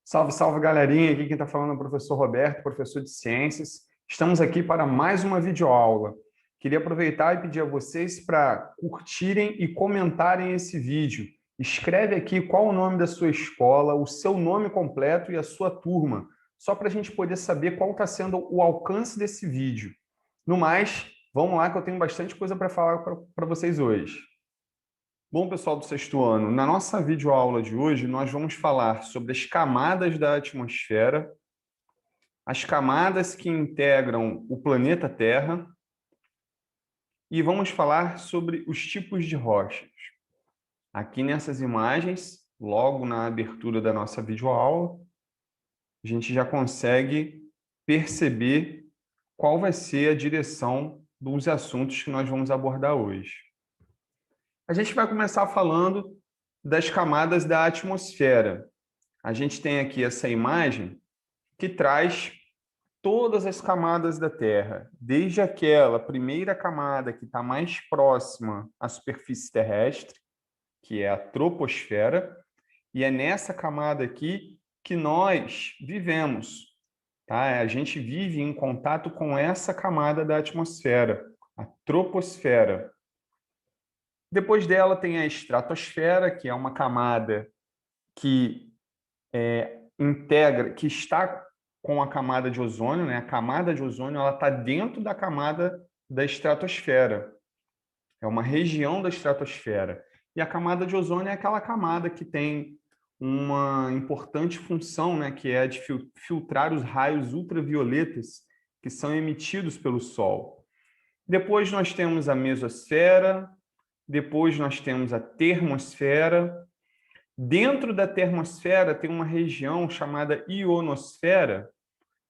Salve, salve, galerinha! Aqui quem está falando é o professor Roberto, professor de Ciências. Estamos aqui para mais uma videoaula. Queria aproveitar e pedir a vocês para curtirem e comentarem esse vídeo. Escreve aqui qual o nome da sua escola, o seu nome completo e a sua turma, só para a gente poder saber qual está sendo o alcance desse vídeo. No mais, vamos lá que eu tenho bastante coisa para falar para vocês hoje. Bom, pessoal do sexto ano, na nossa videoaula de hoje, nós vamos falar sobre as camadas da atmosfera, as camadas que integram o planeta Terra e vamos falar sobre os tipos de rochas. Aqui nessas imagens, logo na abertura da nossa videoaula, a gente já consegue perceber qual vai ser a direção dos assuntos que nós vamos abordar hoje. A gente vai começar falando das camadas da atmosfera. A gente tem aqui essa imagem que traz todas as camadas da Terra, desde aquela primeira camada que está mais próxima à superfície terrestre, que é a troposfera, e é nessa camada aqui que nós vivemos. Tá? A gente vive em contato com essa camada da atmosfera, a troposfera. Depois dela tem a estratosfera, que é uma camada que integra, que está com a camada de ozônio, né? A camada de ozônio ela está dentro da camada da estratosfera. É uma região da estratosfera. E a camada de ozônio é aquela camada que tem uma importante função, né? Que é a de filtrar os raios ultravioletas que são emitidos pelo Sol. Depois nós temos a mesosfera, depois nós temos a termosfera. Dentro da termosfera tem uma região chamada ionosfera,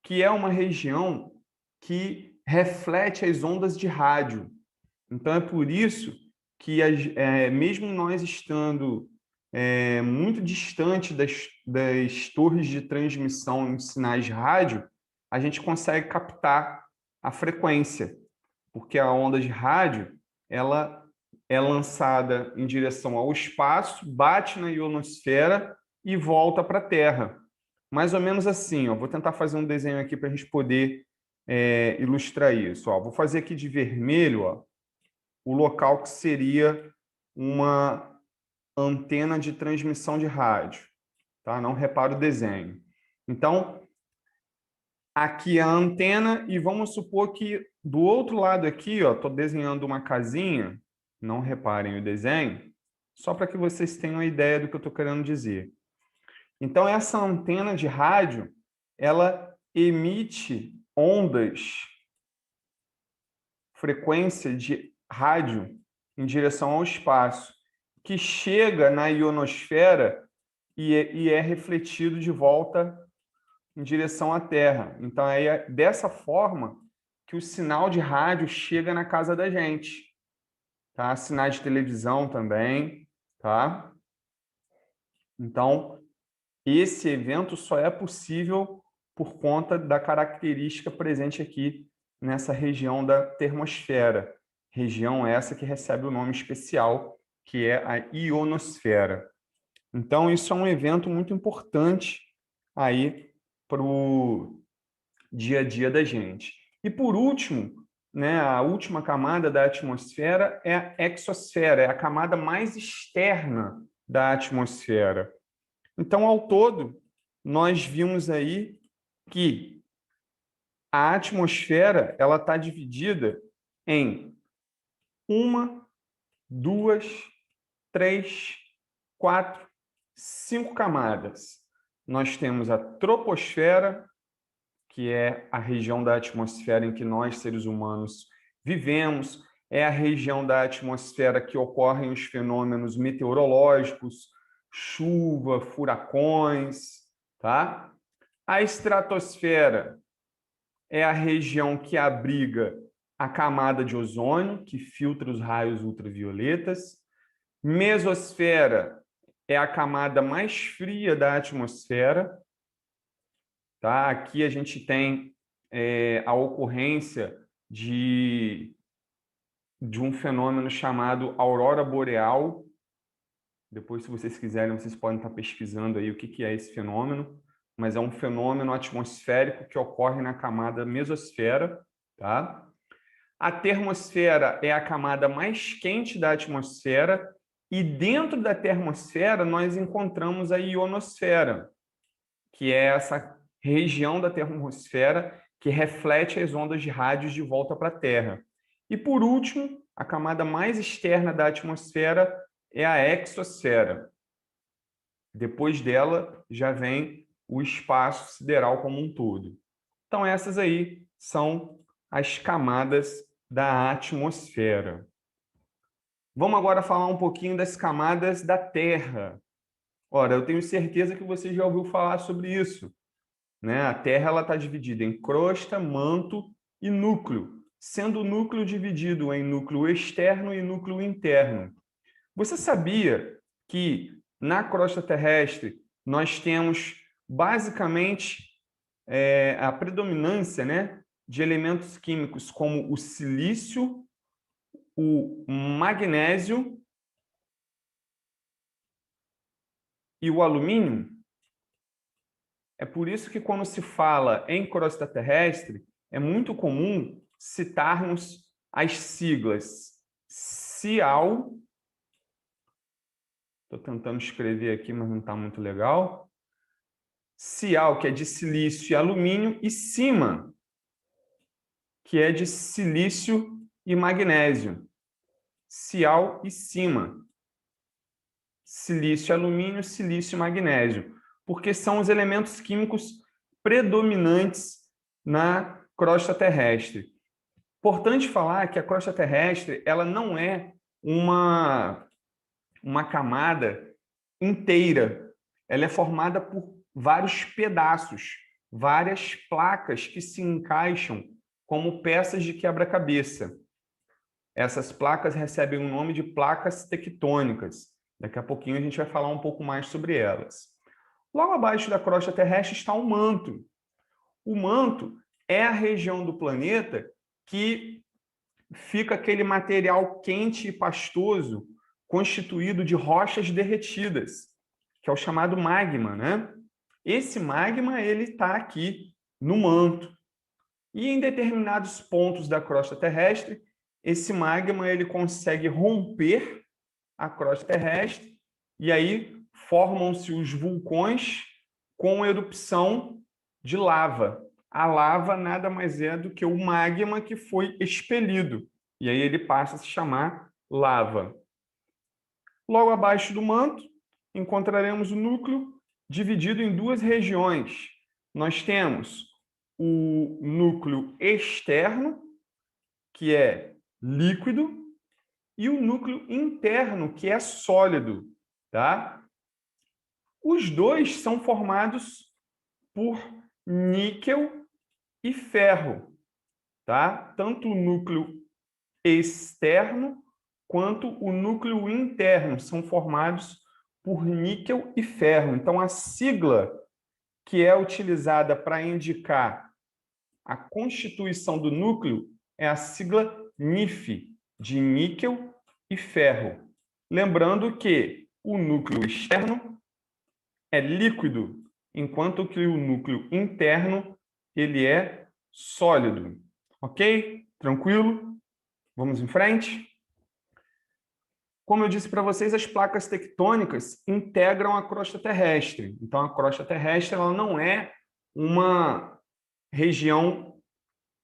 que é uma região que reflete as ondas de rádio. Então, é por isso que, mesmo nós estando muito distante das torres de transmissão em sinais de rádio, a gente consegue captar a frequência, porque a onda de rádio ela é lançada em direção ao espaço, bate na ionosfera e volta para a Terra. Mais ou menos assim, ó. Vou tentar fazer um desenho aqui para a gente poder ilustrar isso. Ó. Vou fazer aqui de vermelho, ó, o local que seria uma antena de transmissão de rádio. Tá? Não repara o desenho. Então, aqui é a antena e vamos supor que do outro lado aqui, estou desenhando uma casinha, não reparem o desenho, só para que vocês tenham uma ideia do que eu estou querendo dizer. Então, essa antena de rádio, ela emite ondas, frequência de rádio em direção ao espaço, que chega na ionosfera e é refletido de volta em direção à Terra. Então, é dessa forma que o sinal de rádio chega na casa da gente. Tá? Sinais de televisão também. Tá? Então, esse evento só é possível por conta da característica presente aqui nessa região da termosfera. Região essa que recebe o nome especial, que é a ionosfera. Então, isso é um evento muito importante aí para o dia a dia da gente. E por último, né, a última camada da atmosfera é a exosfera, é a camada mais externa da atmosfera. Então, ao todo, nós vimos aí que a atmosfera ela está dividida em uma, duas, três, quatro, cinco camadas. Nós temos a troposfera, que é a região da atmosfera em que nós, seres humanos, vivemos, é a região da atmosfera que ocorrem os fenômenos meteorológicos, chuva, furacões, tá? A estratosfera é a região que abriga a camada de ozônio, que filtra os raios ultravioletas. Mesosfera é a camada mais fria da atmosfera. Tá? Aqui a gente tem a ocorrência de um fenômeno chamado aurora boreal. Depois, se vocês quiserem, vocês podem estar pesquisando aí o que é esse fenômeno. mas é um fenômeno atmosférico que ocorre na camada mesosfera, tá? A termosfera é a camada mais quente da atmosfera e dentro da termosfera nós encontramos a ionosfera, que é essa região da termosfera que reflete as ondas de rádio de volta para a Terra. E por último, a camada mais externa da atmosfera é a exosfera. Depois dela já vem o espaço sideral como um todo. Então essas aí são as camadas da atmosfera. Vamos agora falar um pouquinho das camadas da Terra. Ora, eu tenho certeza que você já ouviu falar sobre isso, né? A Terra está dividida em crosta, manto e núcleo, sendo o núcleo dividido em núcleo externo e núcleo interno. Você sabia que na crosta terrestre nós temos basicamente a predominância, né, de elementos químicos como o silício, o magnésio e o alumínio? É por isso que quando se fala em crosta terrestre, é muito comum citarmos as siglas Cial. Estou tentando escrever aqui, mas não está muito legal. Cial, que é de silício e alumínio, e Cima, que é de silício e magnésio. Cial e Cima. Silício, alumínio, silício e magnésio, porque são os elementos químicos predominantes na crosta terrestre. Importante falar que a crosta terrestre ela não é uma camada inteira. Ela é formada por vários pedaços, várias placas que se encaixam como peças de quebra-cabeça. Essas placas recebem o nome de placas tectônicas. Daqui a pouquinho a gente vai falar um pouco mais sobre elas. Logo abaixo da crosta terrestre está o manto. O manto é a região do planeta que fica aquele material quente e pastoso constituído de rochas derretidas, que é o chamado magma, né? Esse magma ele está aqui no manto. E em determinados pontos da crosta terrestre, esse magma ele consegue romper a crosta terrestre e aí formam-se os vulcões com erupção de lava. A lava nada mais é do que o magma que foi expelido. E aí ele passa a se chamar lava. Logo abaixo do manto, encontraremos o núcleo dividido em duas regiões. Nós temos o núcleo externo, que é líquido, e o núcleo interno, que é sólido, tá? Os dois são formados por níquel e ferro, tá? Tanto o núcleo externo quanto o núcleo interno são formados por níquel e ferro. Então, a sigla que é utilizada para indicar a constituição do núcleo é a sigla NiF, de níquel e ferro. Lembrando que o núcleo externo é líquido, enquanto que o núcleo interno ele é sólido. Ok? Tranquilo? Vamos em frente? Como eu disse para vocês, as placas tectônicas integram a crosta terrestre. Então, a crosta terrestre ela não é uma região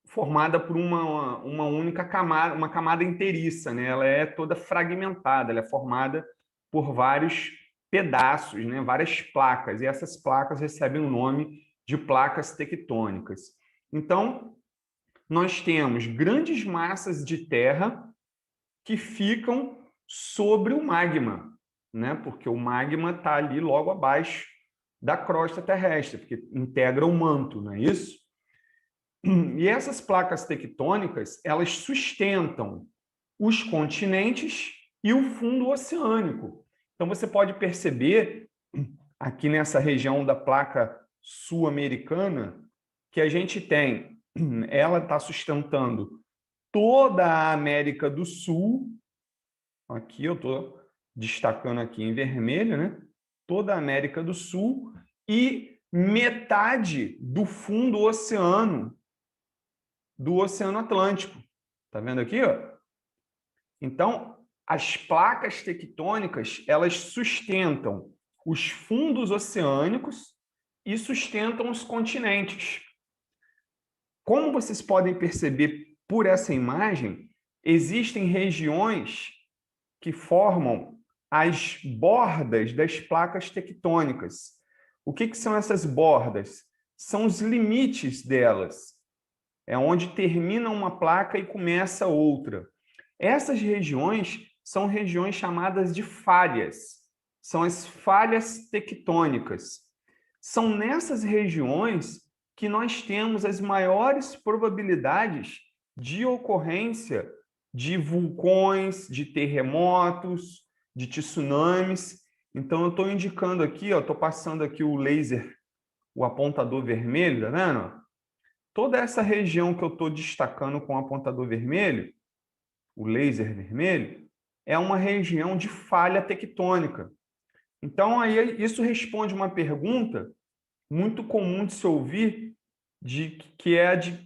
formada por uma única camada, uma camada inteiriça, né? Ela é toda fragmentada, ela é formada por vários pedaços, né? Várias placas, e essas placas recebem o nome de placas tectônicas. Então, nós temos grandes massas de terra que ficam sobre o magma, né? Porque o magma está ali logo abaixo da crosta terrestre, porque integra o manto, não é isso? E essas placas tectônicas, elas sustentam os continentes e o fundo oceânico. Então, você pode perceber, aqui nessa região da placa sul-americana, que a gente tem, ela está sustentando toda a América do Sul. Aqui eu estou destacando aqui em vermelho, né? Toda a América do Sul e metade do fundo do Oceano Atlântico. Tá vendo aqui, ó? Então, as placas tectônicas, elas sustentam os fundos oceânicos e sustentam os continentes. Como vocês podem perceber por essa imagem, existem regiões que formam as bordas das placas tectônicas. O que são essas bordas? São os limites delas. É onde termina uma placa e começa outra. Essas regiões são regiões chamadas de falhas. São as falhas tectônicas. São nessas regiões que nós temos as maiores probabilidades de ocorrência de vulcões, de terremotos, de tsunamis. Então, eu estou indicando aqui, estou passando aqui o laser, o apontador vermelho, tá vendo? Toda essa região que eu estou destacando com o apontador vermelho, o laser vermelho, é uma região de falha tectônica. Então, aí isso responde uma pergunta muito comum de se ouvir,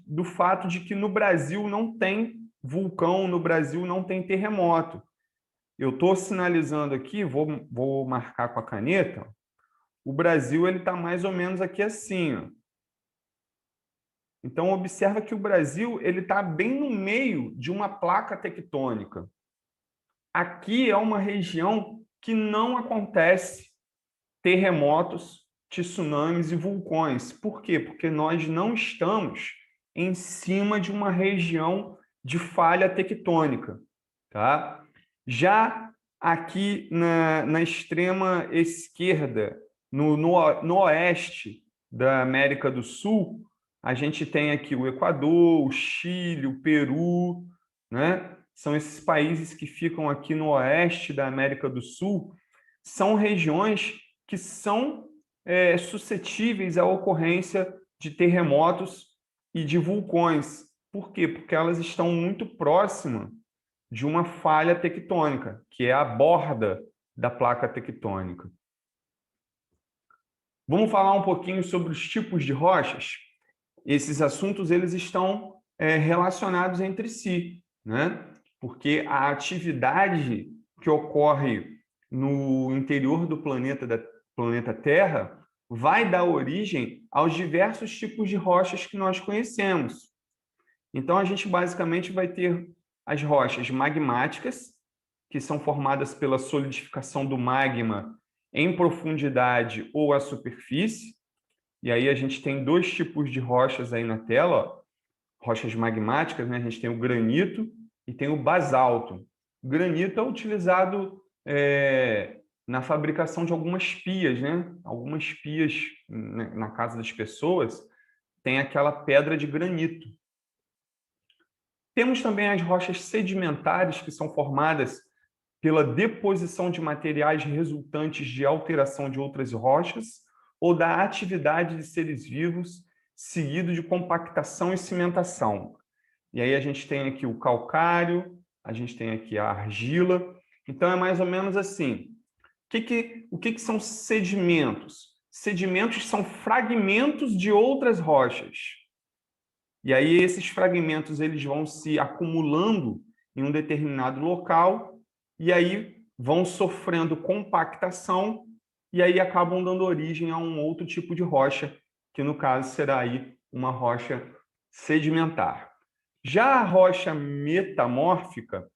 do fato de que no Brasil não tem vulcão, no Brasil não tem terremoto. Eu estou sinalizando aqui, vou marcar com a caneta, o Brasil está mais ou menos aqui assim, ó. Então, observa que o Brasil está bem no meio de uma placa tectônica. Aqui é uma região que não acontece terremotos, tsunamis e vulcões. Por quê? Porque nós não estamos em cima de uma região de falha tectônica. Tá? Já aqui na extrema esquerda, no oeste da América do Sul, a gente tem aqui o Equador, o Chile, o Peru, né? São esses países que ficam aqui no oeste da América do Sul, são regiões que são suscetíveis à ocorrência de terremotos e de vulcões. Por quê? Porque elas estão muito próximas de uma falha tectônica, que é a borda da placa tectônica. Vamos falar um pouquinho sobre os tipos de rochas? Esses assuntos eles estão relacionados entre si, né? Porque a atividade que ocorre no interior do planeta Terra vai dar origem aos diversos tipos de rochas que nós conhecemos. Então, a gente basicamente vai ter as rochas magmáticas, que são formadas pela solidificação do magma em profundidade ou à superfície. E aí a gente tem dois tipos de rochas aí na tela, ó. Rochas magmáticas, né? A gente tem o granito e tem o basalto. O granito é utilizado na fabricação de algumas pias, né? Algumas pias na casa das pessoas tem aquela pedra de granito. Temos também as rochas sedimentares, que são formadas pela deposição de materiais resultantes de alteração de outras rochas ou da atividade de seres vivos, seguido de compactação e cimentação. E aí a gente tem aqui o calcário, a gente tem aqui a argila. Então, é mais ou menos assim. O que são sedimentos? Sedimentos são fragmentos de outras rochas. E aí esses fragmentos eles vão se acumulando em um determinado local e aí vão sofrendo compactação e aí acabam dando origem a um outro tipo de rocha, que no caso será aí uma rocha sedimentar. Já a rocha metamórfica,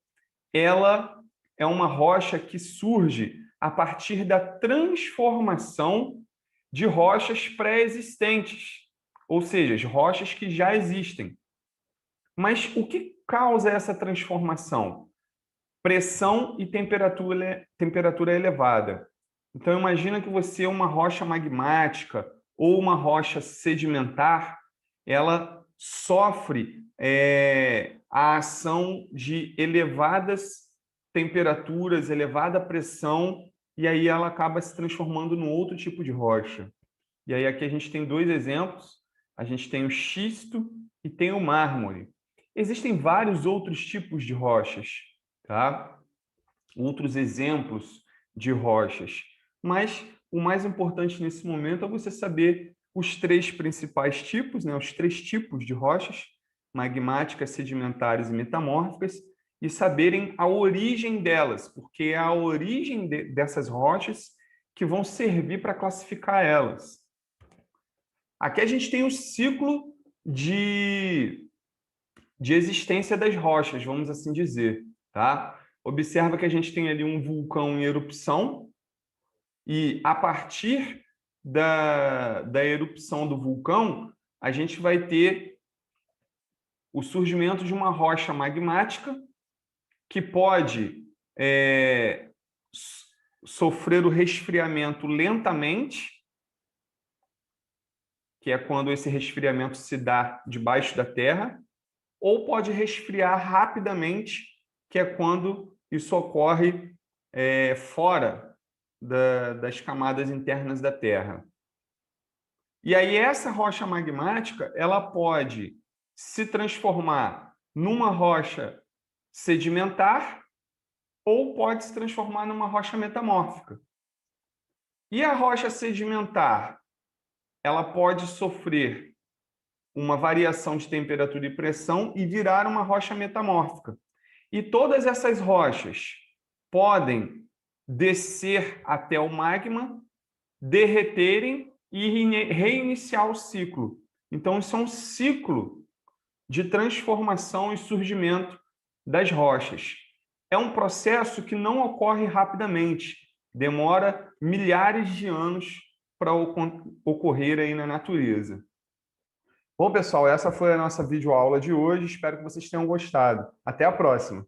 ela é uma rocha que surge a partir da transformação de rochas pré-existentes, ou seja, as rochas que já existem. Mas o que causa essa transformação? Pressão e temperatura elevada. Então, imagina que você é uma rocha magmática ou uma rocha sedimentar, ela sofre a ação de elevadas temperaturas, elevada pressão, e aí ela acaba se transformando num outro tipo de rocha. E aí aqui a gente tem dois exemplos. A gente tem o xisto e tem o mármore. Existem vários outros tipos de rochas, tá? Outros exemplos de rochas. Mas o mais importante nesse momento é você saber os três principais tipos, né, os três tipos de rochas, magmáticas, sedimentares e metamórficas, e saberem a origem delas, porque é a origem dessas rochas que vão servir para classificar elas. Aqui a gente tem o ciclo de existência das rochas, vamos assim dizer, tá? Observa que a gente tem ali um vulcão em erupção e a partir da erupção do vulcão, a gente vai ter o surgimento de uma rocha magmática que pode sofrer o resfriamento lentamente, que é quando esse resfriamento se dá debaixo da terra, ou pode resfriar rapidamente, que é quando isso ocorre fora das camadas internas da Terra. E aí essa rocha magmática ela pode se transformar numa rocha sedimentar ou pode se transformar numa rocha metamórfica. E a rocha sedimentar, ela pode sofrer uma variação de temperatura e pressão e virar uma rocha metamórfica. E todas essas rochas podem descer até o magma, derreterem e reiniciar o ciclo. Então, isso é um ciclo de transformação e surgimento das rochas. É um processo que não ocorre rapidamente, demora milhares de anos para ocorrer aí na natureza. Bom, pessoal, essa foi a nossa videoaula de hoje. Espero que vocês tenham gostado. Até a próxima!